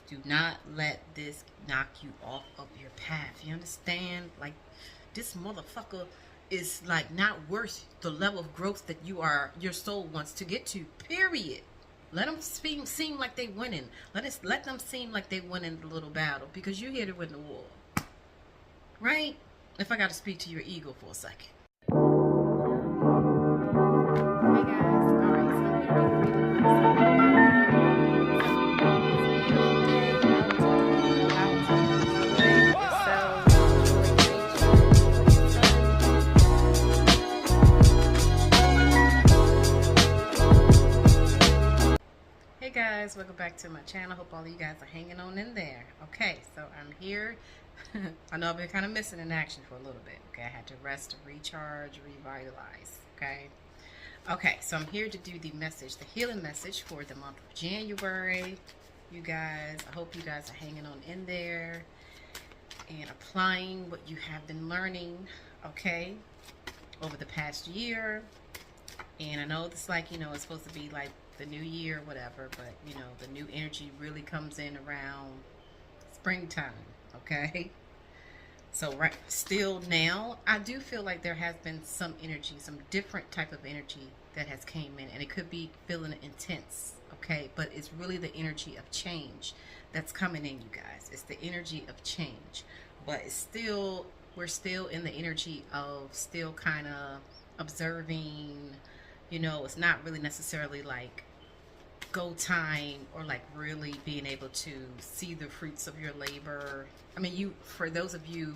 Do not let this knock you off of your path. You understand? Like, this motherfucker is like not worth the level of growth that your soul wants to get to. Period. Let them seem like they winning. Let them seem like they winning the little battle, because you're here to win the war, right? If I got to speak to your ego for a second. Hey guys, all right. So I'm here to do the Hey guys, welcome back to my channel. Hope all of you guys are hanging on in there. Okay, so I'm here. I know I've been kind of missing in action for a little bit. Okay, I had to rest, recharge, revitalize. Okay, so I'm here to do the message, the healing message for the month of January. You guys, I hope you guys are hanging on in there and applying what you have been learning, okay, over the past year. And I know it's like, you know, it's supposed to be like the new year, whatever, but you know, the new energy really comes in around springtime, okay? So right, still now, I do feel like there has been some energy, some different type of energy that has came in, and it could be feeling intense, okay? But it's really the energy of change that's coming in, you guys. It's the energy of change, but it's still, we're still in the energy of still kind of observing. You know, it's not really necessarily like go time or like really being able to see the fruits of your labor. I mean, for those of you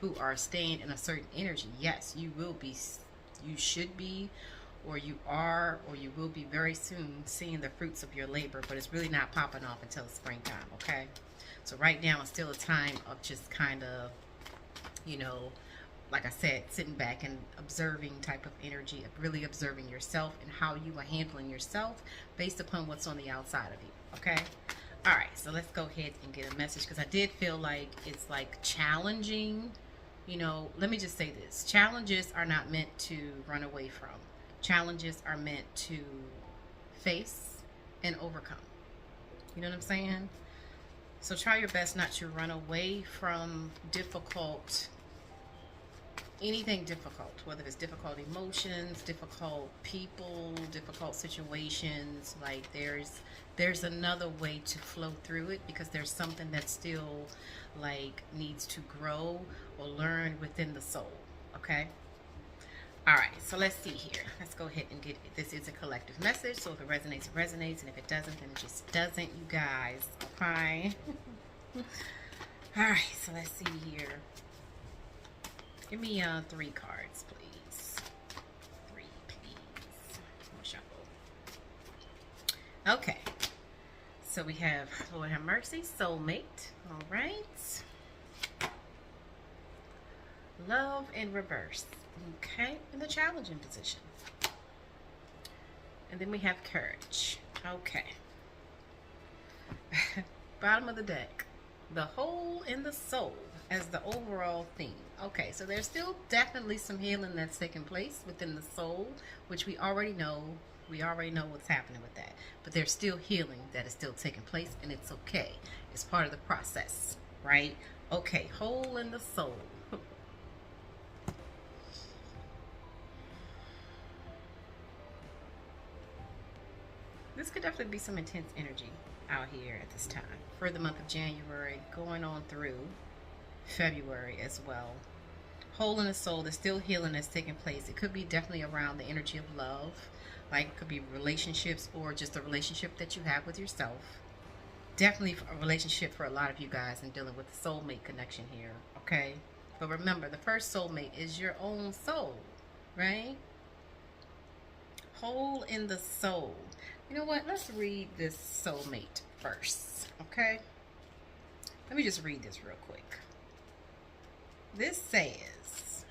who are staying in a certain energy, yes, you will be, you should be, or you are, or you will be very soon seeing the fruits of your labor, but it's really not popping off until springtime, okay? So right now it's still a time of just kind of, you know, like I said, sitting back and observing type of energy, of really observing yourself and how you are handling yourself based upon what's on the outside of you, okay? All right, so let's go ahead and get a message, because I did feel like it's like challenging. You know, let me just say this. Challenges are not meant to run away from. Challenges are meant to face and overcome. You know what I'm saying? So try your best not to run away from anything difficult, whether it's difficult emotions, difficult people, difficult situations. Like there's another way to flow through it, because there's something that still like needs to grow or learn within the soul, okay? All right, so let's see here. Let's go ahead and get it. This is a collective message, so if it resonates, it resonates, and if it doesn't, then it just doesn't, you guys, okay? All right, so let's see here. Give me 3 cards, please. 3, please. More shuffle. Okay. So we have Lord have mercy, soulmate. All right. Love in reverse. Okay. In the challenging position. And then we have courage. Okay. Bottom of the deck. The whole in the soul as the overall theme. Okay, so there's still definitely some healing that's taking place within the soul, which we already know. We already know what's happening with that. But there's still healing that is still taking place, and it's okay. It's part of the process, right? Okay, hole in the soul. This could definitely be some intense energy out here at this time for the month of January, going on through February as well. Hole in the soul, there's still healing that's taking place. It could be definitely around the energy of love, like it could be relationships or just a relationship that you have with yourself. Definitely a relationship for a lot of you guys in dealing with the soulmate connection here, okay? But remember, the first soulmate is your own soul, right? Hole in the soul. You know what? Let's read this soulmate first, okay? Let me just read this real quick. This says,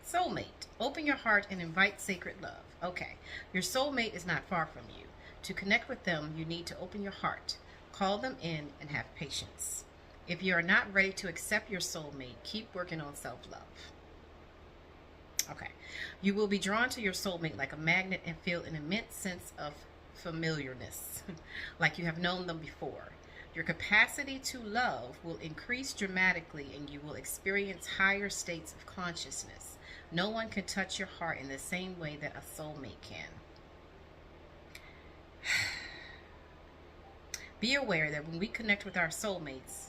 soulmate, open your heart and invite sacred love. Okay, your soulmate is not far from you. To connect with them, you need to open your heart, call them in, and have patience. If you are not ready to accept your soulmate, keep working on self-love. Okay, you will be drawn to your soulmate like a magnet and feel an immense sense of familiarness, like you have known them before. Your capacity to love will increase dramatically and you will experience higher states of consciousness. No one can touch your heart in the same way that a soulmate can. Be aware that when we connect with our soulmates,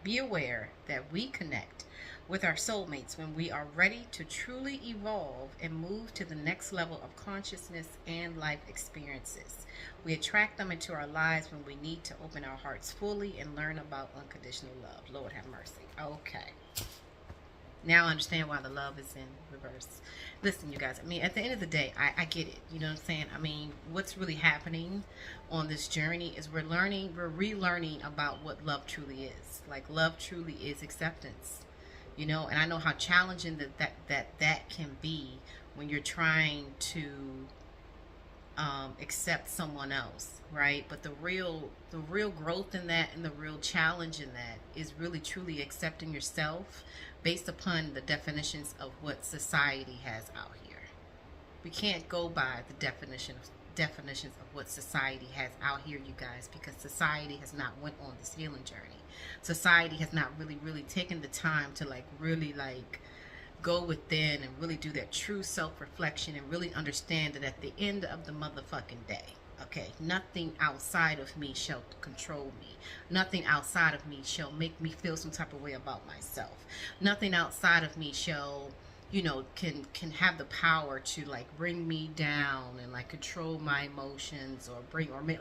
be aware that we connect with our soulmates when we are ready to truly evolve and move to the next level of consciousness and life experiences. We attract them into our lives when we need to open our hearts fully and learn about unconditional love. Lord have mercy. Okay. Now I understand why the love is in reverse. Listen, you guys, I mean, at the end of the day, I get it. You know what I'm saying? I mean, what's really happening on this journey is we're relearning about what love truly is. Like, love truly is acceptance. You know, and I know how challenging that can be when you're trying to accept someone else, right? But the real growth in that and the real challenge in that is really truly accepting yourself based upon the definitions of what society has out here. We can't go by the definitions of what society has out here, you guys, because society has not went on this healing journey. Society has not really taken the time to really go within and really do that true self-reflection and really understand that at the end of the motherfucking day, okay, nothing outside of me shall control me. Nothing outside of me shall make me feel some type of way about myself. Nothing outside of me shall, you know, can have the power to bring me down and control my emotions or make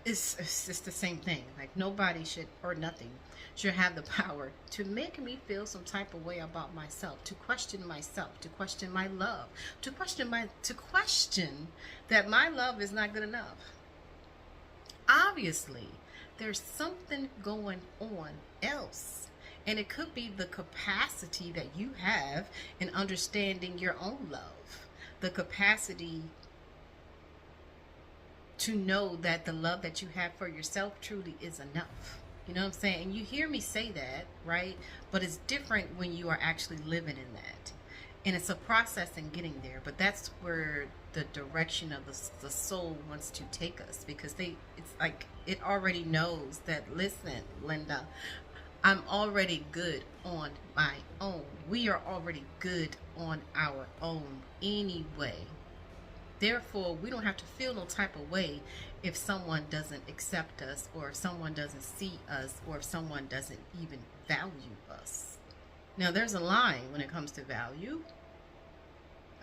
it's just the same thing. Like, nobody should, or nothing should have the power to make me feel some type of way about myself, to question myself, to question my love, to question that my love is not good enough. Obviously, there's something going on else. And it could be the capacity that you have in understanding your own love. The capacity to know that the love that you have for yourself truly is enough. You know what I'm saying? And you hear me say that, right? But it's different when you are actually living in that. And it's a process in getting there. But that's where the direction of the soul wants to take us. Because it's like it already knows that, listen, Linda, I'm already good on my own. We are already good on our own anyway. Therefore, we don't have to feel no type of way if someone doesn't accept us, or if someone doesn't see us, or if someone doesn't even value us. Now, there's a line when it comes to value.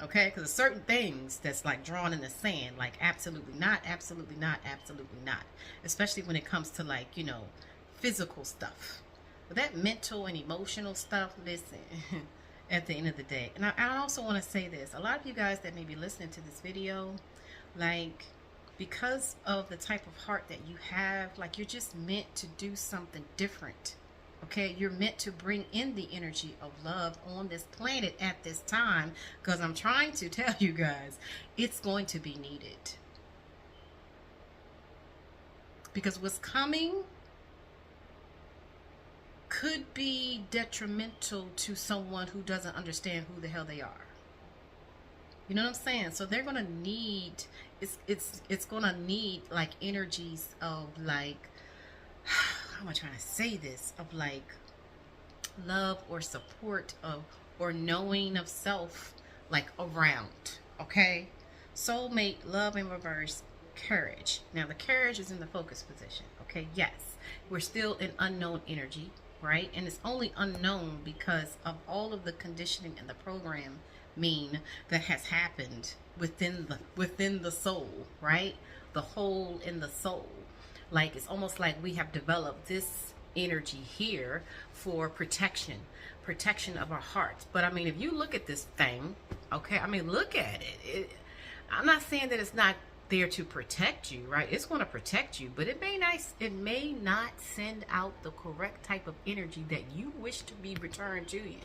Okay, because there's certain things that's drawn in the sand, like absolutely not, absolutely not, absolutely not. Especially when it comes to physical stuff. But that mental and emotional stuff, listen, at the end of the day. And I also want to say this. A lot of you guys that may be listening to this video, because of the type of heart that you have, you're just meant to do something different. Okay, you're meant to bring in the energy of love on this planet at this time, because I'm trying to tell you guys, it's going to be needed. Because what's coming could be detrimental to someone who doesn't understand who the hell they are. You know what I'm saying? So they're gonna need, it's gonna need energies of how am I trying to say this, of love or support or knowing of self around. Okay, soulmate, love in reverse, courage. Now the courage is in the focus position. Okay, yes, we're still in unknown energy, right? And it's only unknown because of all of the conditioning and the programming that has happened within the soul, right? The hole in the soul. It's almost like we have developed this energy here for protection of our hearts. But I mean, if you look at this thing, okay, I mean, look at it. I'm not saying that it's not there to protect you, right? It's going to protect you, but it may not send out the correct type of energy that you wish to be returned to you,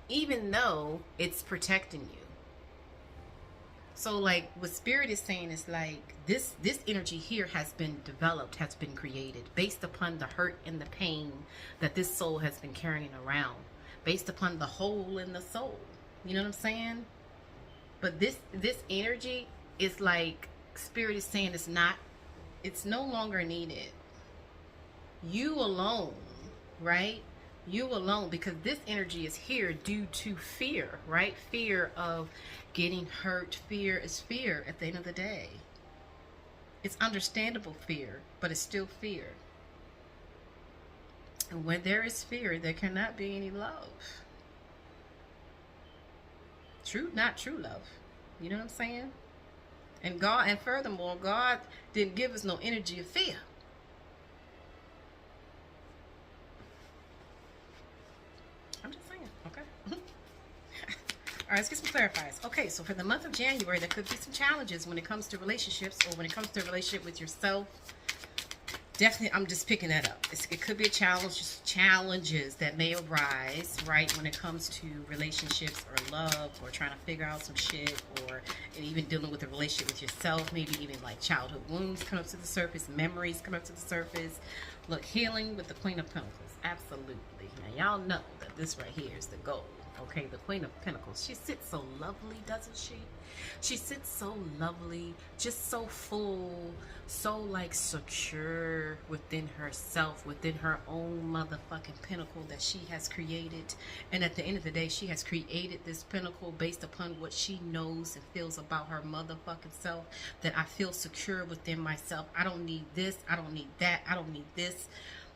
even though it's protecting you. So what Spirit is saying is this energy here has been developed, has been created based upon the hurt and the pain that this soul has been carrying around, based upon the hole in the soul. You know what I'm saying? But this energy, it's like Spirit is saying it's no longer needed. You alone, right? You alone, because this energy is here due to fear, right? Fear of getting hurt. Fear is fear at the end of the day. It's understandable fear, but it's still fear. And when there is fear, there cannot be any love. Not true love. You know what I'm saying? And God, and furthermore, God didn't give us no energy of fear. I'm just saying, okay? All right, let's get some clarifiers. Okay, so for the month of January, there could be some challenges when it comes to relationships, or when it comes to a relationship with yourself. Definitely, I'm just picking that up. It could be a challenge, just challenges that may arise, right, when it comes to relationships or love, or trying to figure out some shit, or even dealing with a relationship with yourself. Maybe even like childhood wounds come up to the surface, memories come up to the surface. Look, healing with the Queen of Pentacles, absolutely. Now, y'all know that this right here is the goal. Okay, the Queen of Pentacles, she sits so lovely, doesn't she? She sits so lovely, just so full, so like secure within herself, within her own motherfucking pinnacle that she has created. And at the end of the day, she has created this pinnacle based upon what she knows and feels about her motherfucking self, that I feel secure within myself. I don't need this, I don't need that, I don't need this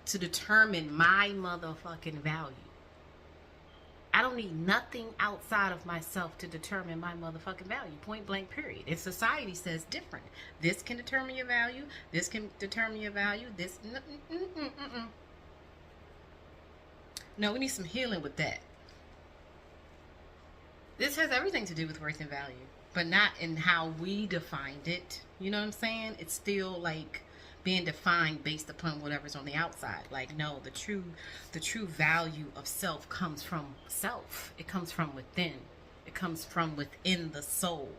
to determine my motherfucking value. I don't need nothing outside of myself to determine my motherfucking value. Point blank, period. If society says different, this can determine your value, this can determine your value, this... No, we need some healing with that. This has everything to do with worth and value, but not in how we defined it. You know what I'm saying? It's still like being defined based upon whatever's on the outside. Like, no, the true value of self comes from self. It comes from within. It comes from within the soul.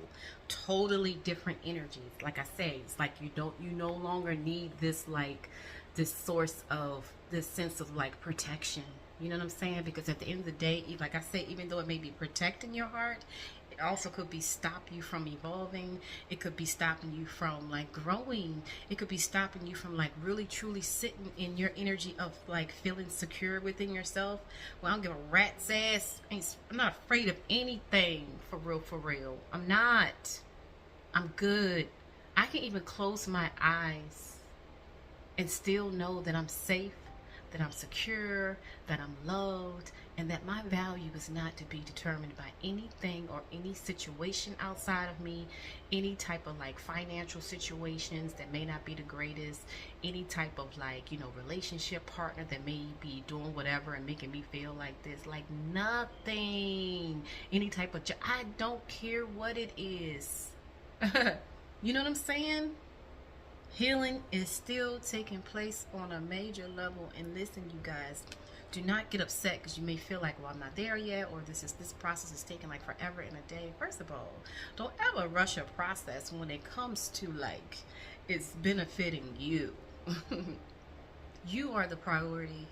Totally different energies. Like I say, it's like you no longer need this, like, this source of this sense of like protection. You know what I'm saying? Because at the end of the day, like I say, even though it may be protecting your heart, it also could be stop you from evolving. It could be stopping you from like growing. It could be stopping you from like really truly sitting in your energy of like feeling secure within yourself. Well, I don't give a rat's ass. I'm not afraid of anything, for real, for real. I'm not. I'm good. I can even close my eyes and still know that I'm safe, that I'm secure, that I'm loved, and that my value is not to be determined by anything or any situation outside of me, any type of like financial situations that may not be the greatest, any type of like, you know, relationship partner that may be doing whatever and making me feel like this, like nothing, any type of I don't care what it is. You know what I'm saying? Healing is still taking place on a major level. And listen, you guys, do not get upset because you may feel like, well, I'm not there yet, or this process is taking like forever in a day. First of all, don't ever rush a process when it comes to like it's benefiting you. You are the priority.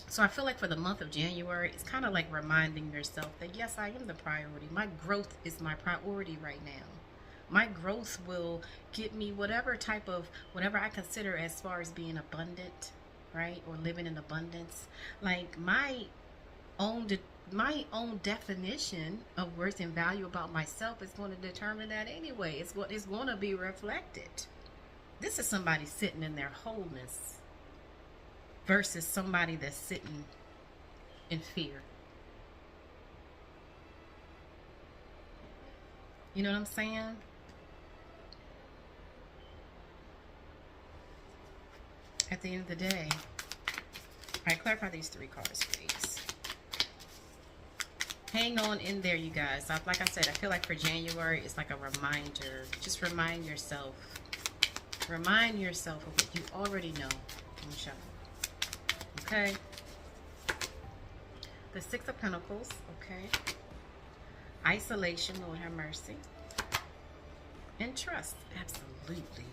So I feel like for the month of January, it's kind of like reminding yourself that yes, I am the priority. My growth is my priority right now. My growth will get me whatever I consider as far as being abundant, right? Or living in abundance. Like my own definition of worth and value about myself is going to determine that anyway. It's what is going to be reflected. This is somebody sitting in their wholeness versus somebody that's sitting in fear. You know what I'm saying? At the end of the day, all right, clarify these three cards, please. Hang on in there, you guys. Like I said, I feel like for January, it's like a reminder. Just remind yourself. Remind yourself of what you already know. Okay? The Six of Pentacles, okay? Isolation, Lord have mercy. And trust, absolutely.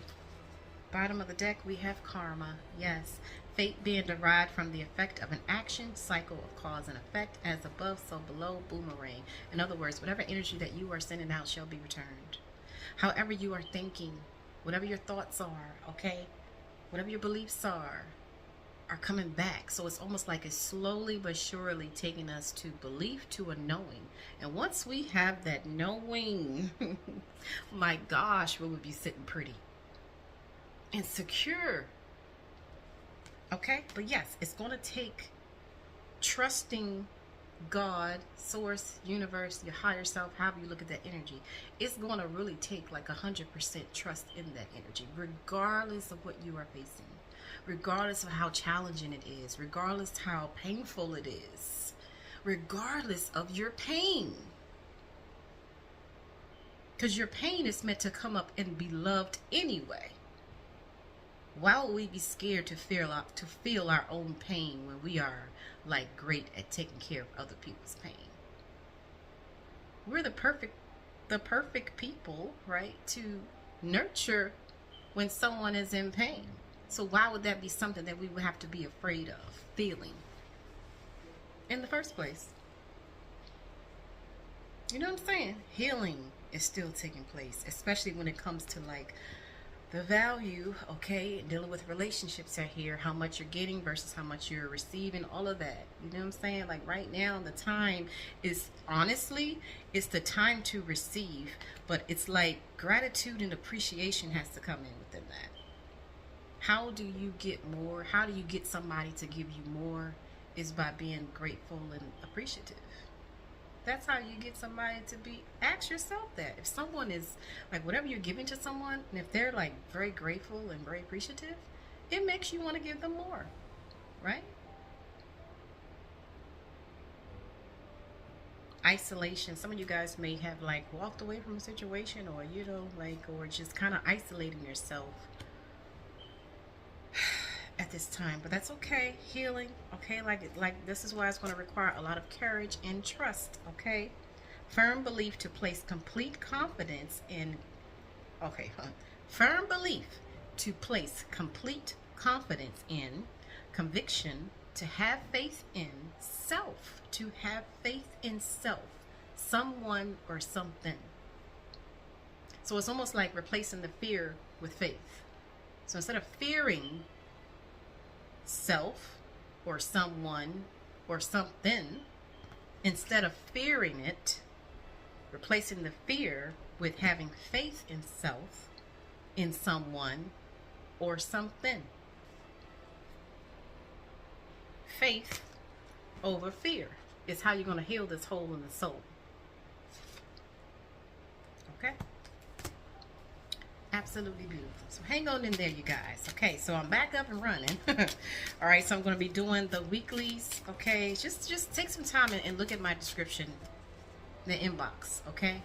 Bottom of the deck, we have karma. Yes. Fate being derived from the effect of an action, cycle of cause and effect, as above, so below, boomerang. In other words, whatever energy that you are sending out shall be returned. However you are thinking, whatever your thoughts are, okay? Whatever your beliefs are coming back. So it's almost like it's slowly but surely taking us to belief, to a knowing. And once we have that knowing, my gosh, we would be sitting pretty and secure. Okay? But yes, it's going to take trusting God, source, universe, your higher self, however you look at that energy. It's going to really take like 100% trust in that energy, regardless of what you are facing, regardless of how challenging it is, regardless how painful it is, regardless of your pain. Because your pain is meant to come up and be loved anyway. Why would we be scared to feel our own pain when we are like great at taking care of other people's pain? We're the perfect people, right, to nurture when someone is in pain. So why would that be something that we would have to be afraid of feeling in the first place? You know what I'm saying? Healing is still taking place, especially when it comes to like the value, okay, dealing with relationships out here, how much you're getting versus how much you're receiving, all of that. You know what I'm saying? Like right now, the time is, honestly, it's the time to receive, but it's like gratitude and appreciation has to come in within that. How do you get more? How do you get somebody to give you more? Is by being grateful and appreciative. That's how you get somebody to be. Ask yourself that. If someone is like, whatever you're giving to someone, and if they're like very grateful and very appreciative, it makes you want to give them more, right? Isolation. Some of you guys may have like walked away from a situation, or you know, like, or just kind of isolating yourself at this time, but that's okay. Healing, okay, like this is why it's going to require a lot of courage and trust, okay? Firm belief to place complete confidence in, okay, firm belief to place complete confidence in, conviction, to have faith in self, to have faith in self, someone or something. So it's almost like replacing the fear with faith. So instead of fearing self or someone or something, instead of fearing it, replacing the fear with having faith in self, in someone or something. Faith over fear is how you're going to heal this hole in the soul. Okay? Absolutely beautiful. So hang on in there, you guys. Okay, so I'm back up and running. All right, so I'm going to be doing the weeklies. Okay, just take some time and look at my description, the inbox. Okay.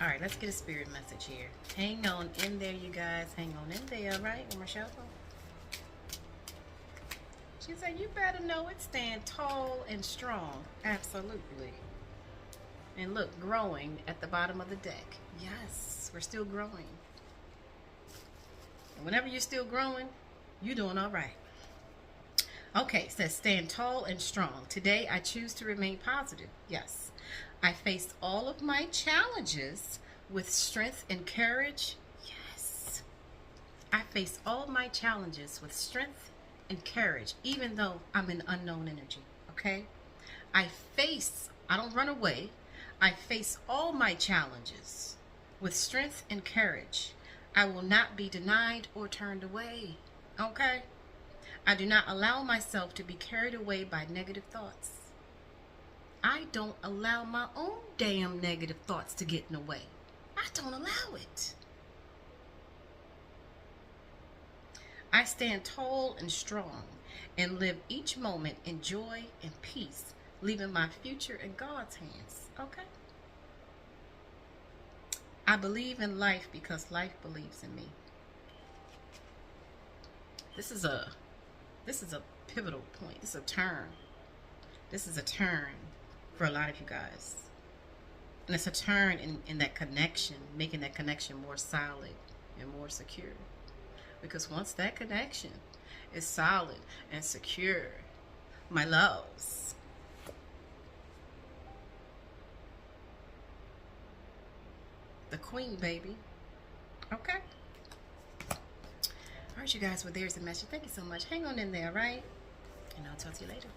All right, let's get a spirit message here. Hang on in there, you guys. Hang on in there. All right, with my shovel. She said, "You better know it. Stand tall and strong." Absolutely. And look, growing at the bottom of the deck. Yes, we're still growing. And whenever you're still growing, you're doing all right. Okay, it says stand tall and strong. Today, I choose to remain positive. Yes. I faced all of my challenges with strength and courage. Yes. I face all of my challenges with strength and courage, even though I'm in unknown energy. Okay? I don't run away. I face all my challenges with strength and courage. I will not be denied or turned away. Okay? I do not allow myself to be carried away by negative thoughts. I don't allow my own damn negative thoughts to get in the way. I don't allow it. I stand tall and strong and live each moment in joy and peace, leaving my future in God's hands. Okay? I believe in life because life believes in me. This is a pivotal point. This is a turn. This is a turn for a lot of you guys. And it's a turn in that connection, making that connection more solid and more secure. Because once that connection is solid and secure, my loves, the queen, baby. Okay. All right, you guys. Well, there's the message. Thank you so much. Hang on in there, right? And I'll talk to you later.